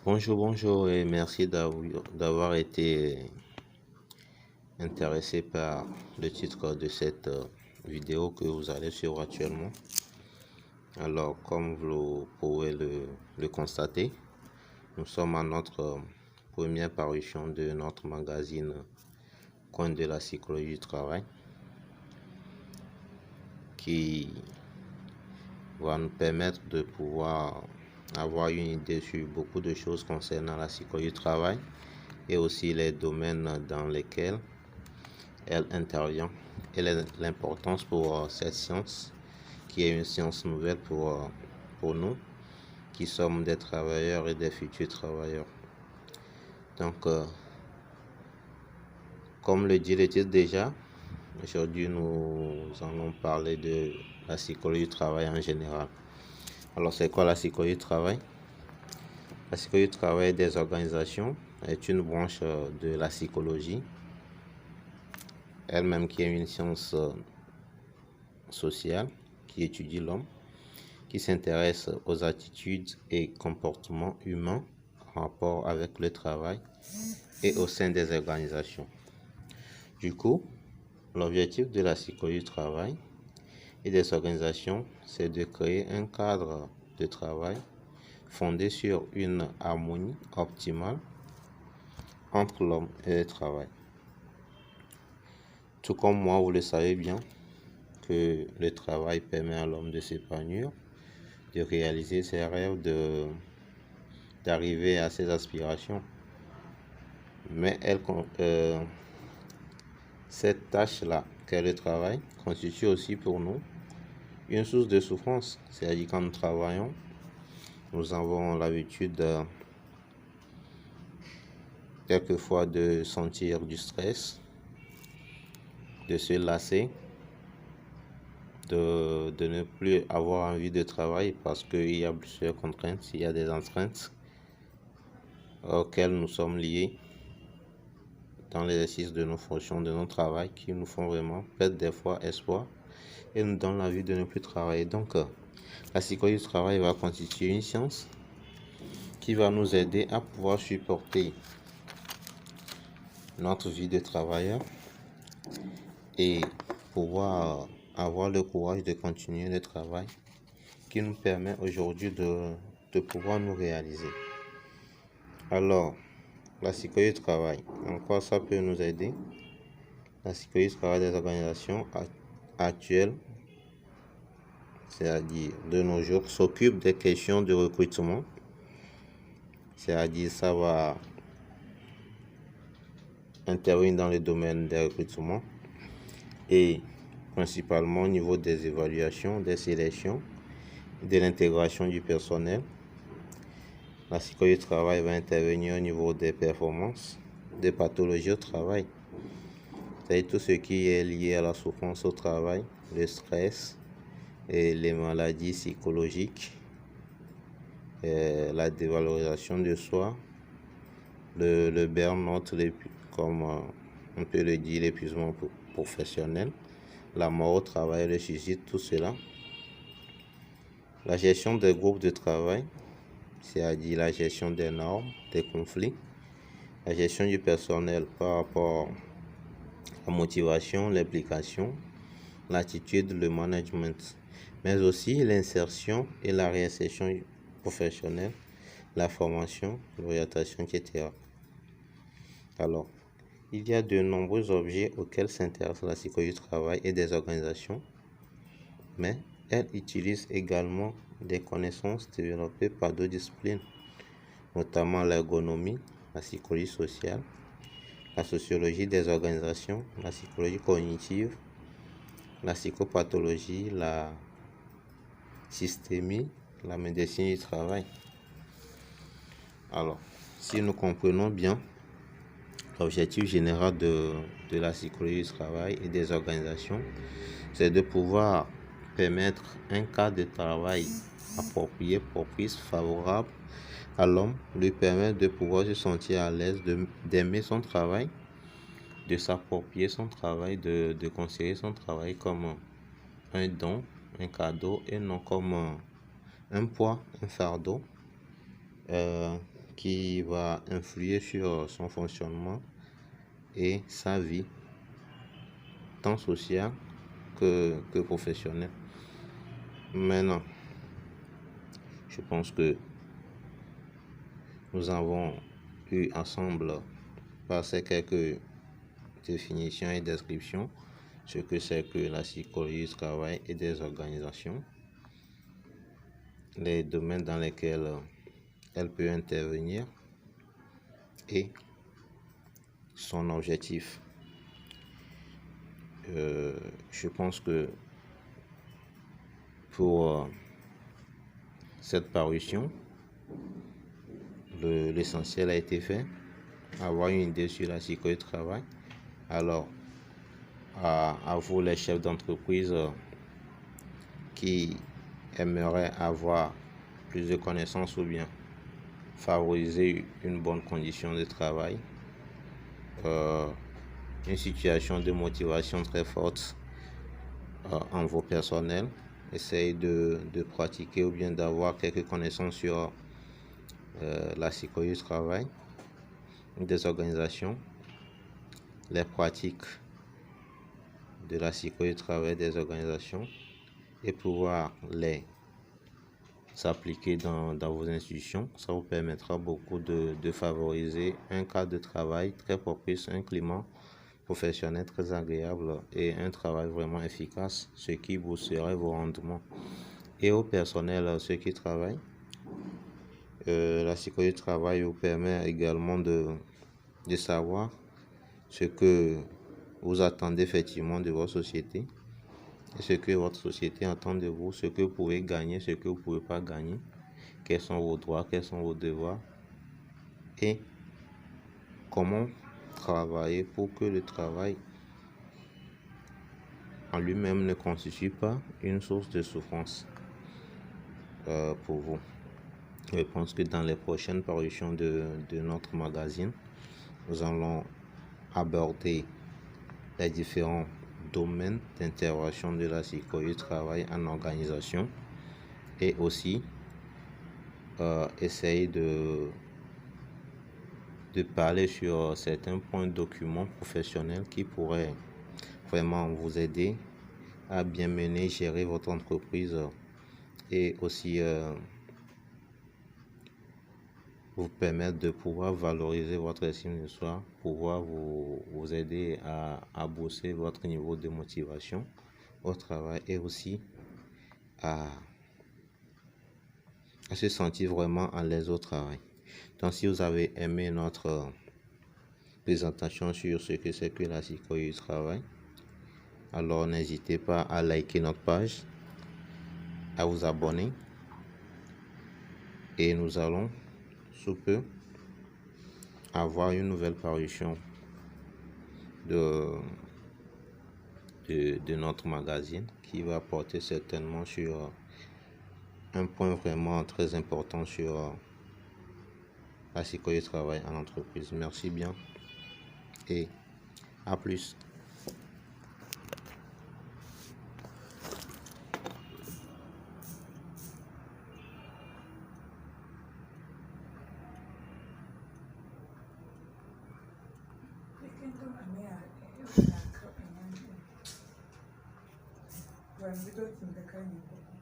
Bonjour et merci d'avoir été intéressé par le titre de cette vidéo que vous allez suivre actuellement. Alors, comme vous pouvez le constater, nous sommes à notre première parution de notre magazine Coin de la psychologie du travail qui va nous permettre de pouvoir avoir une idée sur beaucoup de choses concernant la psychologie du travail et aussi les domaines dans lesquels elle intervient et l'importance pour cette science qui est une science nouvelle pour nous qui sommes des travailleurs et des futurs travailleurs. Donc, comme le dit le titre déjà, aujourd'hui nous allons parler de la psychologie du travail en général. Alors, c'est quoi la psychologie du travail? La psychologie du travail des organisations est une branche de la psychologie, elle-même qui est une science sociale qui étudie l'homme, qui s'intéresse aux attitudes et comportements humains en rapport avec le travail et au sein des organisations. Du coup, l'objectif de la psychologie du travail et des organisations, c'est de créer un cadre de travail fondé sur une harmonie optimale entre l'homme et le travail. Tout comme moi, vous le savez bien, que le travail permet à l'homme de s'épanouir, de réaliser ses rêves, d'arriver à ses aspirations. Mais cette tâche-là, qu'est le travail, constitue aussi pour nous une source de souffrance. C'est-à-dire quand nous travaillons, nous avons l'habitude quelquefois de sentir du stress, de se lasser, de ne plus avoir envie de travailler parce qu'il y a plusieurs contraintes, il y a des astreintes auxquelles nous sommes liés dans l'exercice de nos fonctions, de nos travail, qui nous font vraiment perdre des fois espoir et nous donnent l'envie de ne plus travailler. Donc, la psychologie du travail va constituer une science qui va nous aider à pouvoir supporter notre vie de travailleur et pouvoir avoir le courage de continuer le travail qui nous permet aujourd'hui de pouvoir nous réaliser. Alors, la psychologie du travail, en quoi ça peut nous aider? La psychologie du travail des organisations actuelles, c'est-à-dire de nos jours, s'occupe des questions de recrutement. C'est-à-dire ça va intervenir dans le domaine des recrutements et principalement au niveau des évaluations, des sélections, de l'intégration du personnel. La psychologie du travail va intervenir au niveau des performances, des pathologies au travail. C'est tout ce qui est lié à la souffrance au travail, le stress et les maladies psychologiques, la dévalorisation de soi, le burn-out, comme on peut le dire, l'épuisement professionnel, la mort au travail, le suicide, tout cela. La gestion des groupes de travail, c'est-à-dire la gestion des normes, des conflits, la gestion du personnel par rapport à la motivation, l'implication, l'attitude, le management, mais aussi l'insertion et la réinsertion professionnelle, la formation, l'orientation, etc. Alors, il y a de nombreux objets auxquels s'intéresse la psychologie du travail et des organisations, mais elle utilise également des connaissances développées par d'autres disciplines, notamment l'ergonomie, la psychologie sociale, la sociologie des organisations, la psychologie cognitive, la psychopathologie, la systémie, la médecine du travail. Alors, si nous comprenons bien l'objectif général de la psychologie du travail et des organisations, c'est de pouvoir permettre un cadre de travail approprié, propice, favorable à l'homme, lui permettre de pouvoir se sentir à l'aise, d'aimer son travail, de s'approprier son travail, de considérer son travail comme un don, un cadeau et non comme un poids, un fardeau qui va influer sur son fonctionnement et sa vie, tant sociale que professionnelle. Maintenant, je pense que nous avons eu ensemble, par ces quelques définitions et descriptions, ce que c'est que la psychologie du travail et des organisations, les domaines dans lesquels elle peut intervenir et son objectif. Je pense que pour cette parution, l'essentiel a été fait, avoir une idée sur la psychologie du travail. Alors, à vous les chefs d'entreprise qui aimeraient avoir plus de connaissances ou bien favoriser une bonne condition de travail, une situation de motivation très forte en vos personnels, essayez de pratiquer ou bien d'avoir quelques connaissances sur la psychologie du travail des organisations, les pratiques de la psychologie du travail des organisations et pouvoir les s'appliquer dans vos institutions. Ça vous permettra beaucoup de favoriser un cadre de travail très propice, un climat professionnel très agréable et un travail vraiment efficace, ce qui boosterait vos rendements. Et au personnel, ceux qui travaillent, la psychologie du travail vous permet également de savoir ce que vous attendez effectivement de votre société et ce que votre société attend de vous, ce que vous pouvez gagner, ce que vous ne pouvez pas gagner, quels sont vos droits, quels sont vos devoirs et comment travailler pour que le travail en lui-même ne constitue pas une source de souffrance pour vous. Je pense que dans les prochaines parutions de notre magazine, nous allons aborder les différents domaines d'intervention de la psychologie du travail en organisation et aussi essayer de parler sur certains points de documents professionnels qui pourraient vraiment vous aider à bien mener, gérer votre entreprise et aussi vous permettre de pouvoir valoriser votre estime de soi, pouvoir vous aider à booster votre niveau de motivation au travail et aussi à se sentir vraiment à l'aise au travail. Donc si vous avez aimé notre présentation sur ce que c'est que la psychologie du travail, alors n'hésitez pas à liker notre page, à vous abonner et nous allons sous peu avoir une nouvelle parution de notre magazine qui va porter certainement sur un point vraiment très important sur la psychologie du travail en entreprise. Merci bien et à plus. When we don't think the kind of